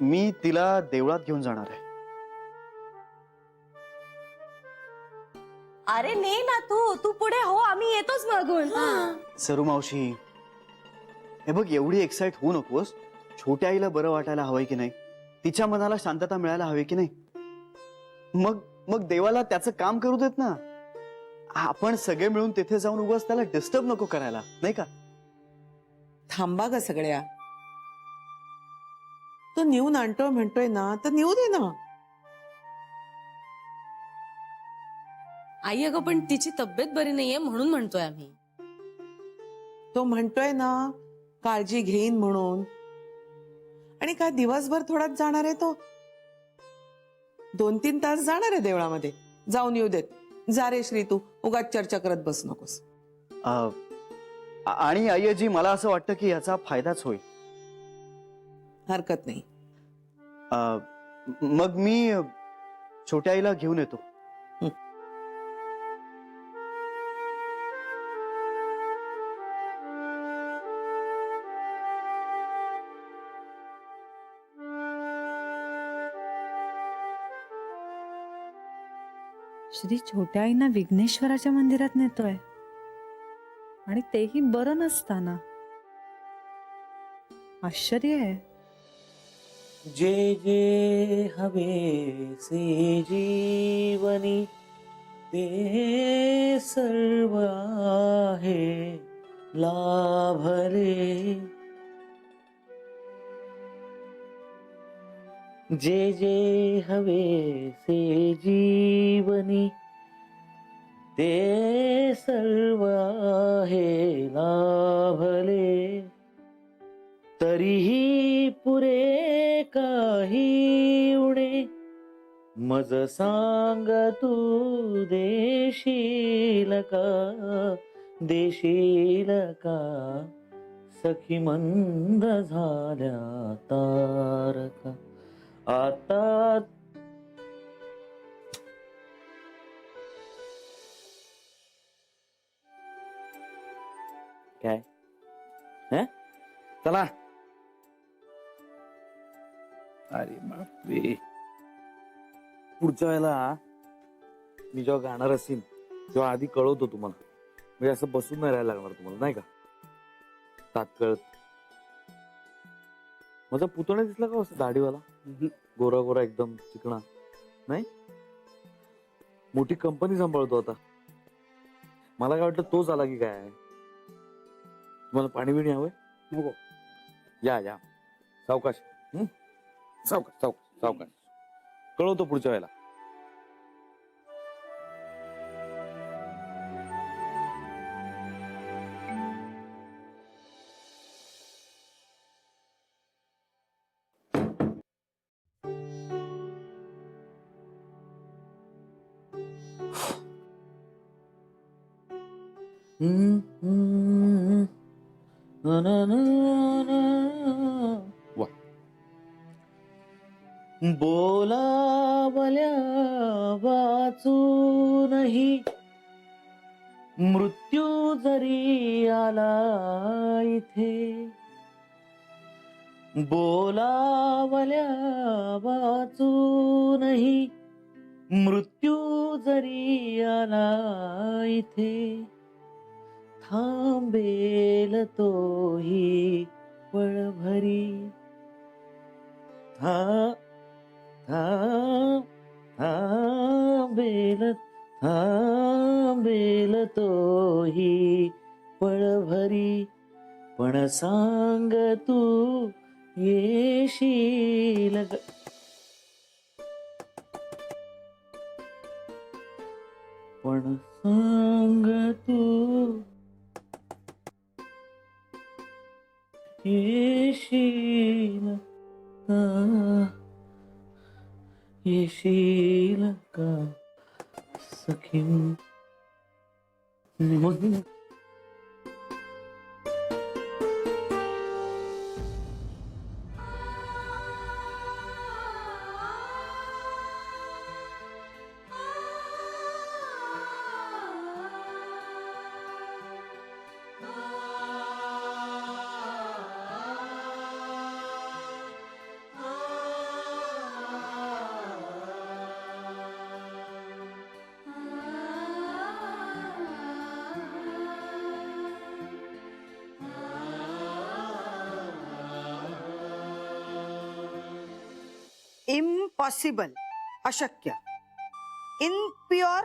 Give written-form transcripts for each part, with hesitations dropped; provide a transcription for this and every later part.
मी तिला देवळात घेऊन जाणार आहे. अरे ने ना तू पुढे हो, आम्ही येतोच मागून. सरू मावशी, हे बघ, एवढी एक्साइट होऊ नकोस. छोट्या आईला बरं वाटायला हवंय की नाही, तिच्या मनाला शांतता मिळायला हवी की नाही. मग मग देवाला त्याचं काम करू देत ना. आपण सगळे मिळून तिथे जाऊन उगाच त्याला डिस्टर्ब नको करायला, नाही का? थांबा ग सगळ्या. तो नेऊन आणतो म्हणतोय ना, तर नेऊ दे ना. आई, अगं पण तिची तब्येत बरी नाहीये म्हणून म्हणतोय आम्ही. तो म्हणतोय ना काळजी घेईन म्हणून. आणि काय दिवसभर थोडाच जाणार आहे तो? 2-3 तास जाणार आहे देवळामध्ये. जाऊन येऊ देत. जा रे श्री, तू उगाच चर्चा करत बस नकोस. आणि आईजी, मला असं वाटतं की याचा फायदाच होईल. हरकत नाही. मग मी छोट्या आईला घेऊन येतो. श्री छोट्या आईना विघ्नेश्वराच्या मंदिरात नेतोय आणि तेही बरं नसताना. आश्चर्य आहे. जे जे हवे से जीवनी ते सर्व आहे लाभले. जे जे हवे से जीवनी ते सर्व आहे लाभले. तरीही पुरे काही उणे मज सांग तू देशील का, देशील का. सखी मंद झाल्या तारका आता. काय चला. अरे बापरे, पुढच्या वेळेला मी जेव्हा गाणार असेल तेव्हा आधी कळवतो तुम्हाला. म्हणजे असं बसून नाही राहायला लागणार तुम्हाला, नाही का? तात्काळ माझा पुतण्या दिसला का असं दाढीवाला, गोरा गोरा एकदम चिकणा? नाही, मोठी कंपनी सांभाळतो आता. मला काय वाटलं तोच आला की काय. तुम्हाला पाणी बिणी हवंय? नको, या या सावकाश. सावकाश सावकाश सावकाश. कळवतो पुढच्या वेळेला. वा. बोलावल्या वाचूनही मृत्यू जरी आला इथे. बोलावल्या वाचूनही मृत्यू जरी आला इथे. थांबेल तोही पळभरी. थांबेल तोही पळभरी. पण सांग तू येशील. पण सांग तू येशील का, येशील का सखी. इम्पॉसिबल अशक्य, इनप्युअर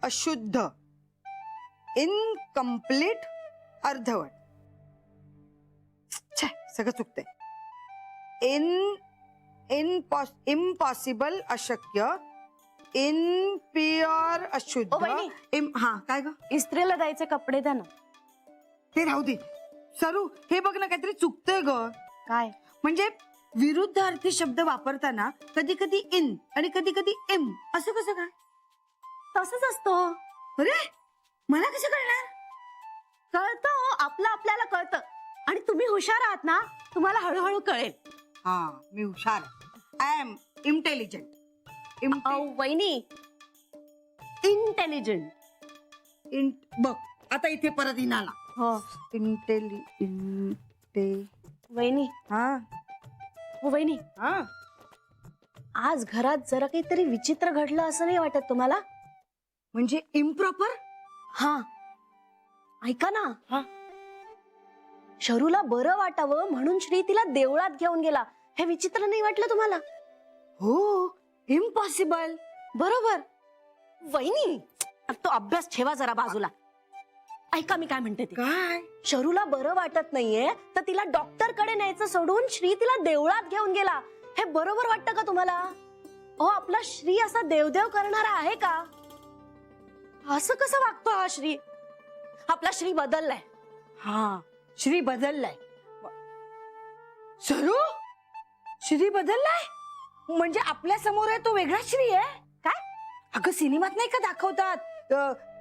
अशुद्ध, इनकम्प्लीट अर्धवट. छे, सगळं चुकतंय. इम्पॉसिबल अशक्य, इनप्युअर अशुद्ध. ओ, वहिनी. हा काय ग? इस्त्रीला द्यायचे कपडे द्या ना. ते राहू दे. सरू हे बघ ना, काहीतरी चुकतंय ग. काय? म्हणजे विरुद्ध अर्थी शब्द वापरताना कधी कधी इन आणि कधी कधी इम असं कसं काय? तसंच असतं. अरे मला कसं कळणार? कळतं, आपलं आपल्याला कळतं. आणि तुम्ही हुशार आहात ना, तुम्हाला हळूहळू कळेल. हा मी हुशार. I am intelligent. वहिनी, इंटेलिजंट. बघ आता इथे परत इन आला. हो वहिनी. हा हो वहिनी, हा. आज घरात जरा काहीतरी विचित्र घडलं असं नाही वाटत तुम्हाला? म्हणजे इम्प्रॉपर. हा, ऐका ना. हा. शरूला बरं वाटावं म्हणून श्री तिला देवळात घेऊन गेला. हे विचित्र नाही वाटलं तुम्हाला? हो, इम्पॉसिबल. बरोबर. वहिनी, तो अभ्यास ठेवा जरा बाजूला. ऐका मी काय म्हणते ते. काय? शरूला बरं वाटत नाहीये तर तिला डॉक्टर कडे न्यायचं सोडून श्री तिला देवळात घेऊन गेला. हे बरोबर वाटतं का तुम्हाला? अहो, आपला श्री असा देवदेव करणारा आहे का? असं कसं वागतो हा श्री? आपला श्री बदललाय. हा, श्री बदललाय. सरू, श्री बदललाय म्हणजे आपल्या समोर आहे तो वेगळा श्री आहे काय? अगं सिनेमात नाही का दाखवतात,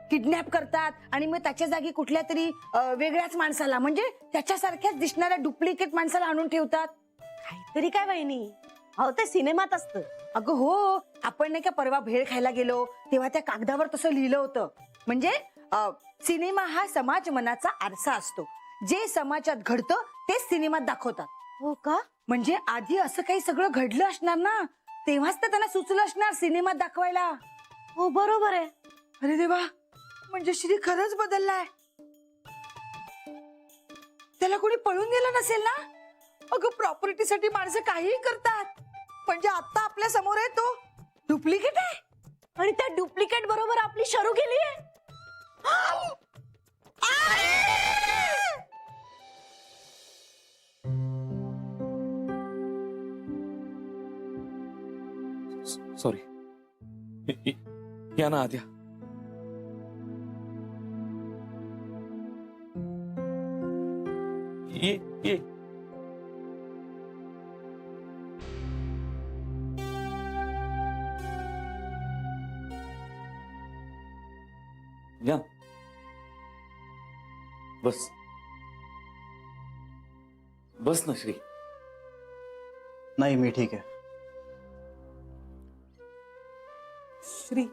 किडनॅप करतात आणि मग त्याच्या जागी कुठल्या तरी वेगळ्याच माणसाला, म्हणजे त्याच्यासारख्याच दिसणाऱ्या डुप्लिकेट माणसाला आणून ठेवतात. काहीतरी काय वहिनी, अहो ते सिनेमात असतं. अगं हो, आपण नाही का परवा भेळ खायला गेलो तेव्हा त्या कागदावर तसं लिहिलं होतं. म्हणजे सिनेमा हा समाज मनाचा आरसा असतो. जे समाजात घडतं तेच सिनेमात दाखवतात. हो का? म्हणजे आधी असं काही सगळं घडलं असणार ना, तेव्हाच तर त्यांना सुचलं असणार सिनेमात दाखवायला. हो बरोबर आहे. अरे देवा, म्हणजे श्री खरंच बदललाय. त्याला कोणी पळून गेलं नसेल ना? अगं प्रॉपर्टीसाठी माणसं काहीही करतात, म्हणजे आता आपल्या समोर आहे तो डुप्लिकेट आहे. आणि त्या डुप्लिकेट बरोबर आपली शरू गेली आहे. सॉरी. या ना आद्या. ये. या. बस ना श्री. नाही, मी ठीक आहे. श्री,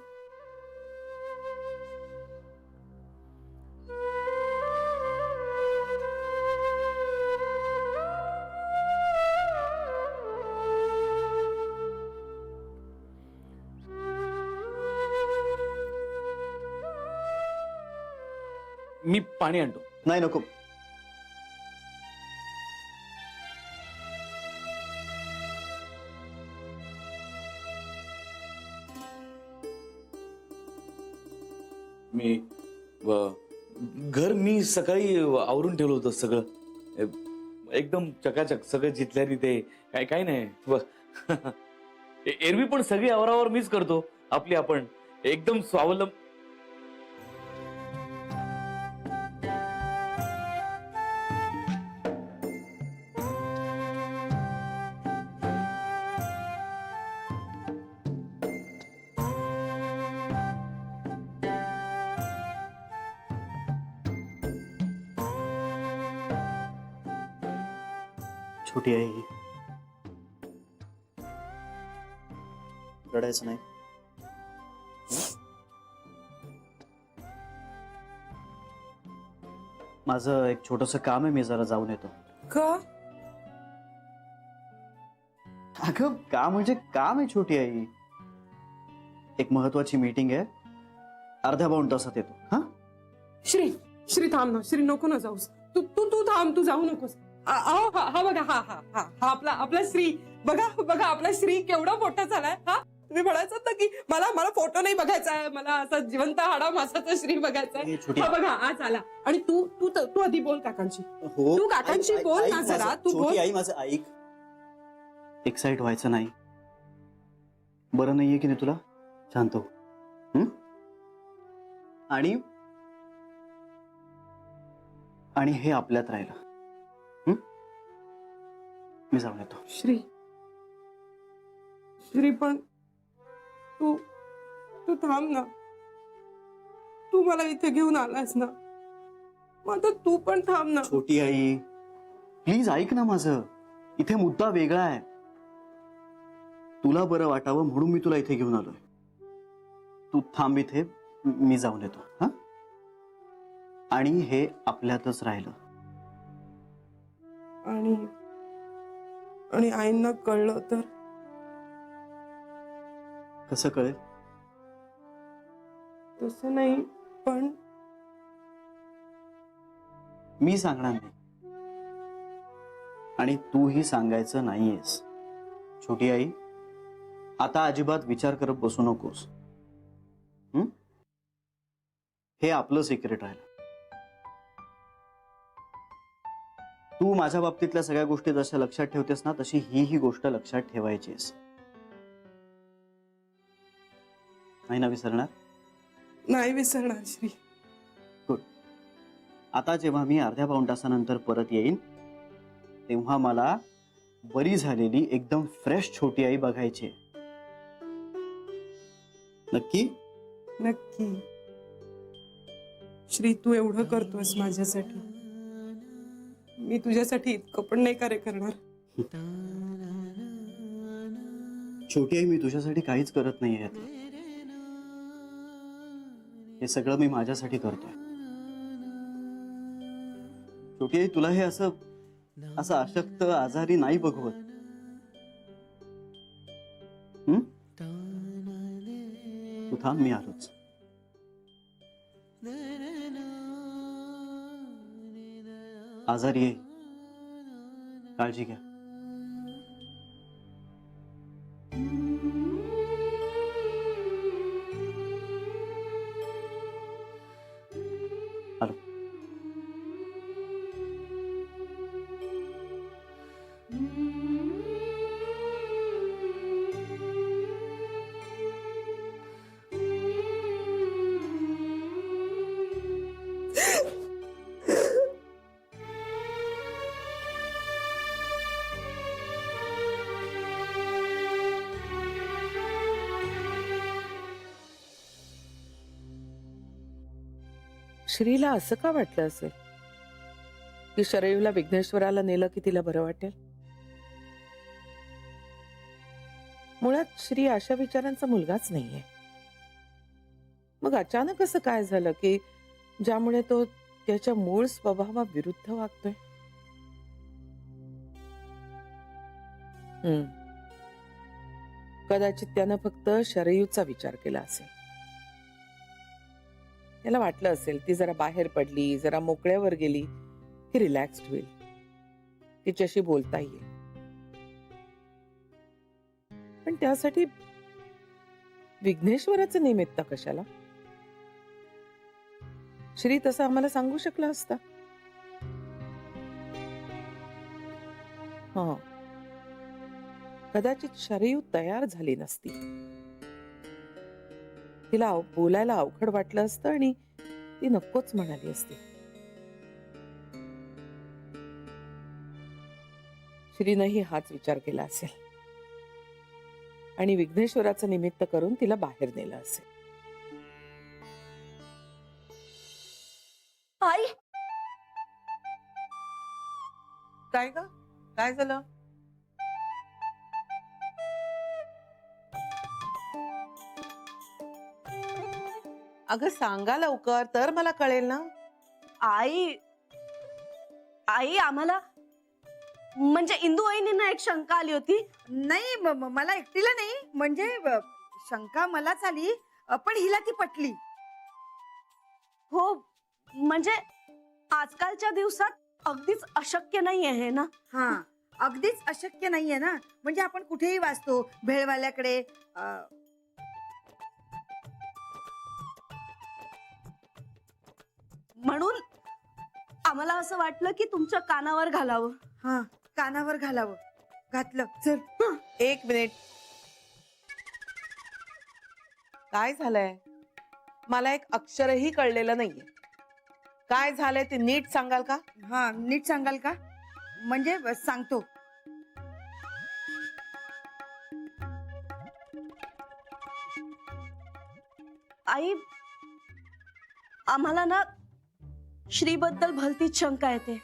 मी पाणी आणतो. नाही, नको. मी घर मी सकाळी आवरून ठेवलं होतं सगळं, एकदम चकाचक सगळं जिथल्या तिथे. काय नाही. एरवी पण सगळी आवरावर मीच करतो आपली, आपण एकदम स्वावलंब. छोटी आहे ही. रडायचं नाही. माझं एक छोटस काम आहे, मी जरा जाऊन येतो. का? अगं काम म्हणजे काम आहे छोटी आई. एक महत्वाची मीटिंग आहे, अर्ध्या पाऊण तासात येतो. हा श्री थांब ना. श्री नको ना जाऊस. तू थांब, तू जाऊ नकोस. हा बघा हा आपला श्री बघा बघा आपला श्री केवढा मोठा झालाय. हा तुम्ही म्हणायचं ना की मला फोटो नाही बघायचा आहे, मला असा जिवंत हाडा मासाचा श्री बघायचा आहे. हे छोटी- हा बघा आज आला. आणि तू आधी बोल काकांशी. हो तू काकांशी ऐक- बोल ऐक ना माझं. जरा, तू छोटी बोल. आई माझं ऐक. एक्साइट व्हायचं नाही. बरं नाहीये की नाही तुला? शांत हो. हं? आणि हे आपल्यात राहिलं. हं? मी जाऊन येतो. श्री पण तू थांब ना. तू मला इथे घेऊन आलास ना, मग आता तू पण थांब ना. छोटी आई प्लीज ऐक ना माझं. इथे मुद्दा वेगळा आहे. तुला बरं वाटावं म्हणून मी तुला इथे घेऊन आलोय. तू थांब इथे, मी जाऊन येतो. हा, आणि हे आपल्यातच राहिलं. आणि आईंना कळलं तर? कसं कळेल? तसं नाही, पण मी सांगणार नाही आणि तूही सांगायचं नाहीयेस. छोटी आई आता अजिबात विचार करत बसू नकोस. हं? हे आपलं सिक्रेट राहिलं. तू माझ्या बाबतीतल्या सगळ्या गोष्टी जशा लक्षात ठेवतेस ना, तशी ही गोष्ट लक्षात ठेवायचीस. नाही ना विसरणार? नाही विसरणार श्री. गुड. आता जेव्हा मी अर्ध्या पाऊण तासानंतर परत येईन तेव्हा मला बरी झालेली एकदम फ्रेश छोटी आई बघायची आहे. नक्की? नक्की. श्री तू एवढं करतोस माझ्यासाठी, मी तुझ्यासाठी इतकं पण नाही कार्य करणार. छोटी आई मी तुझ्यासाठी काहीच करत नाहीये. हे सगळं मी माझ्यासाठी करतोय. छोटी आई तुला हे असं अशक्त आजारी नाही बघवत. हं? तू थांब, मी आलोच. आजारी आहे, काळजी घ्या. आलो. श्रीला असं का वाटलं असेल की शरयूला विघ्नेश्वराला नेलं की तिला बरं वाटेल? मुळात श्री अशा विचारांचा मुलगाच नाहीये. मग अचानक असं काय झालं की ज्यामुळे तो त्याच्या मूळ स्वभावाविरुद्ध वागतोय? कदाचित त्यानं फक्त शरयूचा विचार केला असेल. त्याला वाटलं असेल ती जरा बाहेर पडली, जरा मोकळ्यावर गेली की रिलॅक्स्ड होईल, तिच्याशी बोलता येईल. पण त्यासाठी विघ्नेश्वराचं निमित्त कशाला? श्री तसं आम्हाला सांगू शकला असता. हा, कदाचित शरयू तयार झाली नसती. तिला बोलायला अवघड वाटलं असतं आणि ती नकोच म्हणाली असती. श्रीनंही हाच विचार केला असेल आणि विघ्नेश्वराचं निमित्त करून तिला बाहेर नेलं असेल. आई, काय ग? काय झालं? अगं सांगा लवकर, तर मला कळेल ना. आई आई आम्हाला म्हणजे इंदू वहिनींना एक शंका आली होती. नाही मला एकटीला नाही, म्हणजे शंका मलाच आली, पण हिला ती पटली. हो, म्हणजे आजकालच्या दिवसात अगदीच अशक्य नाहीये हे ना. हा, अगदीच अशक्य नाहीये ना. म्हणजे आपण कुठेही वाचतो भेळवाल्याकडे म्हणून आम्हाला असं वाटलं की तुमच्या कानावर घालावं. हा, कानावर घालावं. घातलं. चल. एक मिनिट. काय झालंय? मला एक अक्षरही कळलेलं नाहीये. काय झालंय ते नीट सांगाल का? हा, नीट सांगाल का? म्हणजे सांगतो. आई, आम्हाला ना श्रीबद्दल भलतीच शंका येते.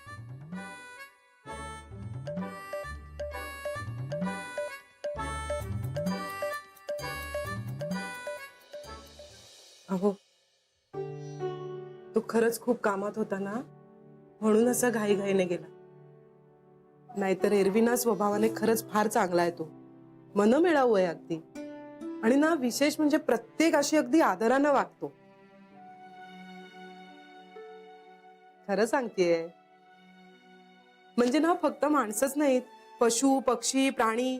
अहो, तो खरंच खूप कामात होता ना, म्हणून असा घाईघाईने गेला. नाहीतर एरविना स्वभावाने खरंच फार चांगला आहे तो. मनमिळाऊ आहे अगदी. आणि ना विशेष म्हणजे प्रत्येक अशी अगदी आदरानं वागतो. खरं सांगतेय. म्हणजे ना फक्त माणसंच नाहीत, पशु पक्षी प्राणी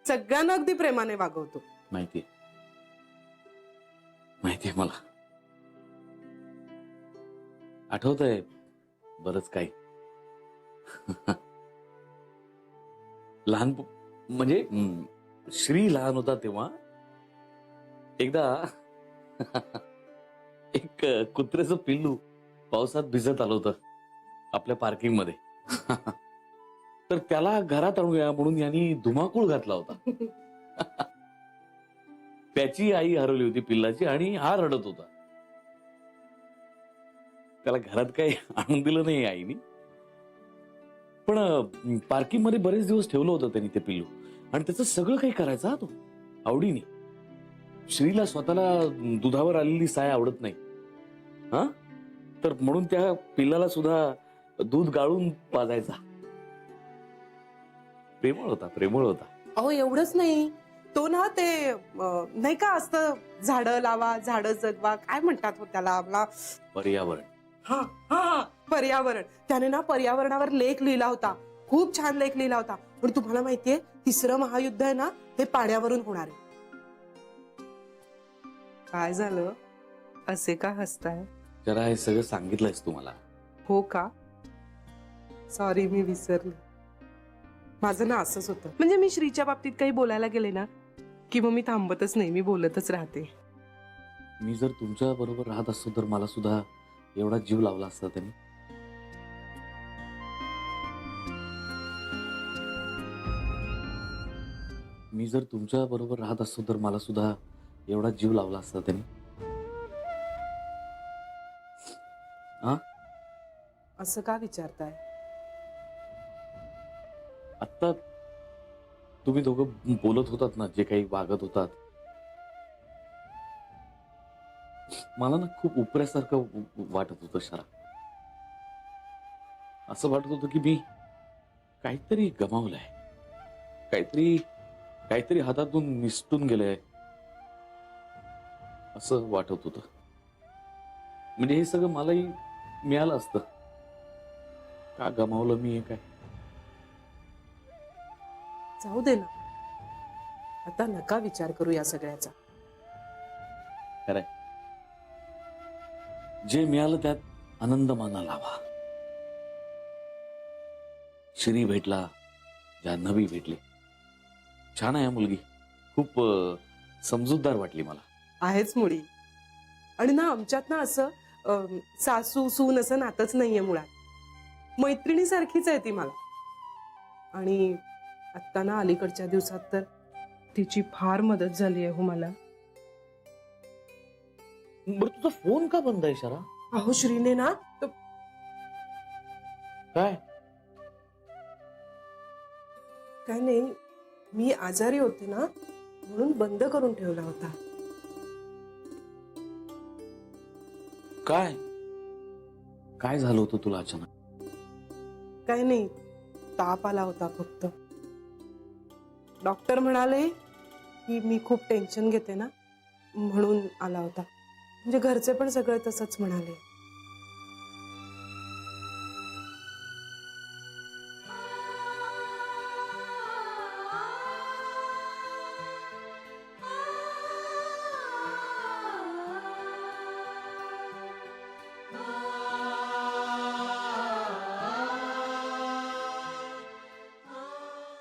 सगळ्यांना अगदी प्रेमाने वागवतो. माहितीये मला. आठवतंय बरंच काही. लहान म्हणजे श्री लहान होता तेव्हा एकदा एक कुत्र्याचं पिल्लू पावसात भिजत आलं होतं आपल्या पार्किंग मध्ये. तर त्याला घरात आणूया म्हणून यांनी धुमाकूळ घातला होता. त्याची आई हरवली होती पिल्लाची आणि हा रडत होता. त्याला घरात काही आणून दिलं नाही आईनी, पण पार्किंग मध्ये बरेच दिवस ठेवलं होतं त्यांनी ते पिल्लू. आणि त्याचं सगळं काही करायचा तो आवडीने. श्रीला स्वतःला दुधावर आलेली साय आवडत नाही. हा, तर म्हणून त्या पिल्लाला सुद्धा दूध गाळून पाजायचा. प्रेमळ होता. अहो एवढंच नाही, तो ना ते नाही का असतं झाडं लावा झाडं जगवा, काय म्हणतात हो त्याला, मला पर्यावरण. हा हा, पर्यावरण. त्याने ना पर्यावरणावर लेख लिहिला होता. खूप छान लेख लिहिला होता. पण तुम्हाला माहितीये 3रं महायुद्ध आहे ना, हे पाण्यावरून होणार आहे. काय झालं, असे का हसताय? जरा हे सगळं सांगितलंयस तू मला. हो का? सॉरी, मी विसरले. माझं ना असंच होतं. म्हणजे मी श्रीच्या बाबतीत काही बोलायला गेले ना की मग मी थांबतच नाही, मी बोलतच राहते. मी जर तुमच्या बरोबर राहत असतो तर मला सुद्धा एवढा जीव लावला असता त्यांनी. मी जर तुमच्या बरोबर राहत असतो तर मला सुद्धा एवढा जीव लावला असता त्यांनी. हा, असं का विचारताय? आता तुम्ही दोघं बोलत होतात ना, जे काही वागत होतात, मला ना खूप उपऱ्यासारखं वाटत होतं शरा. असं वाटत होतं की मी काहीतरी गमावलंय, काहीतरी हातातून निसटून गेलंय असं वाटत होतं. म्हणजे हे सगळं मलाही मिळालं असतं. का गमावलं मी हे काय? जाऊ दे ना, आता नका विचार करू या सगळ्याचा. खरंय, जे मिळालं त्यात आनंद मानायला हवा. श्री भेटला, जान्हवी भेटली. छान आहे मुलगी, खूप समजूतदार वाटली मला. आहेच मुळी. आणि ना आमच्यात ना असं सासू सून असं नातच नाहीये मुळात. मैत्रिणीसारखीच आहे ती मला. आणि आत्ता ना अलीकडच्या दिवसात तर तिची फार मदत झाली आहे हो मला. बरं, तुझा फोन का बंद आहे शरा? अहो श्रीने ना काय काय नाही, मी आजारी होते ना म्हणून बंद करून ठेवला होता. काय काय झालं होतं तुला अचानक? काय नाही, ताप आला होता फक्त. डॉक्टर म्हणाले की मी खूप टेन्शन घेते ना म्हणून आला होता. म्हणजे घरचे पण सगळे तसंच म्हणाले.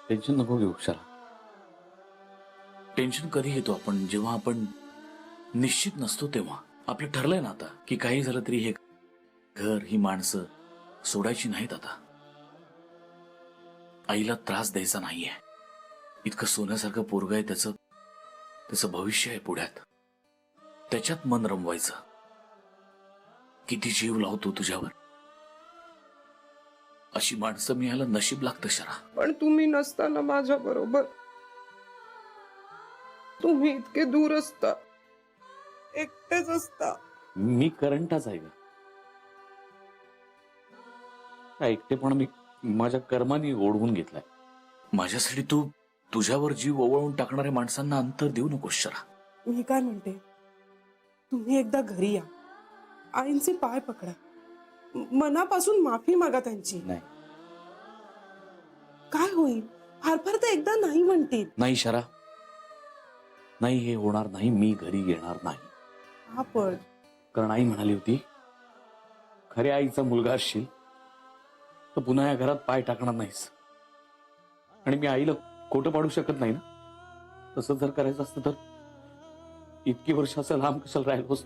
टेन्शन नको घेऊ क्षरा. टेन्शन कधी घेतो आपण? जेव्हा आपण निश्चित नसतो तेव्हा. आपलं ठरलंय ना आता की काही झालं तरी हे घर, ही माणसं सोडायची नाहीत आता. आईला त्रास द्यायचा नाहीये. इतकं सोन्यासारखं पोरग आहे, त्याचं भविष्य आहे पुढ्यात. त्याच्यात मन रमवायचं. किती जीव लावतो तुझ्यावर. अशी माणसं मिळायला नशीब लागतं शरा. पण तुम्ही नसताना माझ्या बरोबर, तुम्ही इतके दूर असता, एकटेच असता. मी करंटाच आहे का? एकटेपणा मी माझ्या कर्माने ओढवून घेतलाय. माझ्यासाठी तू तुझ्यावर जीव ओवाळून टाकणाऱ्या माणसांना अंतर देऊ नकोस शरा. मी काय म्हणते, तुम्ही एकदा घरी या, आईंचे पाय पकडा, मनापासून माफी मागा त्यांची. नाही. काय होईल? फार फार तर एकदा नाही म्हणतील. नाही शरा, नाही, हे होणार नाही. मी घरी येणार नाही. आपण कारण आई म्हणाली होती, खऱ्या आईचा मुलगा असशील तर पुन्हा या घरात पाय टाकणार नाहीस. आणि मी आईला खोटं पाडू शकत नाही ना. तसं जर करायचं असतं तर इतकी वर्ष असं लांब कशाला राहिलोस.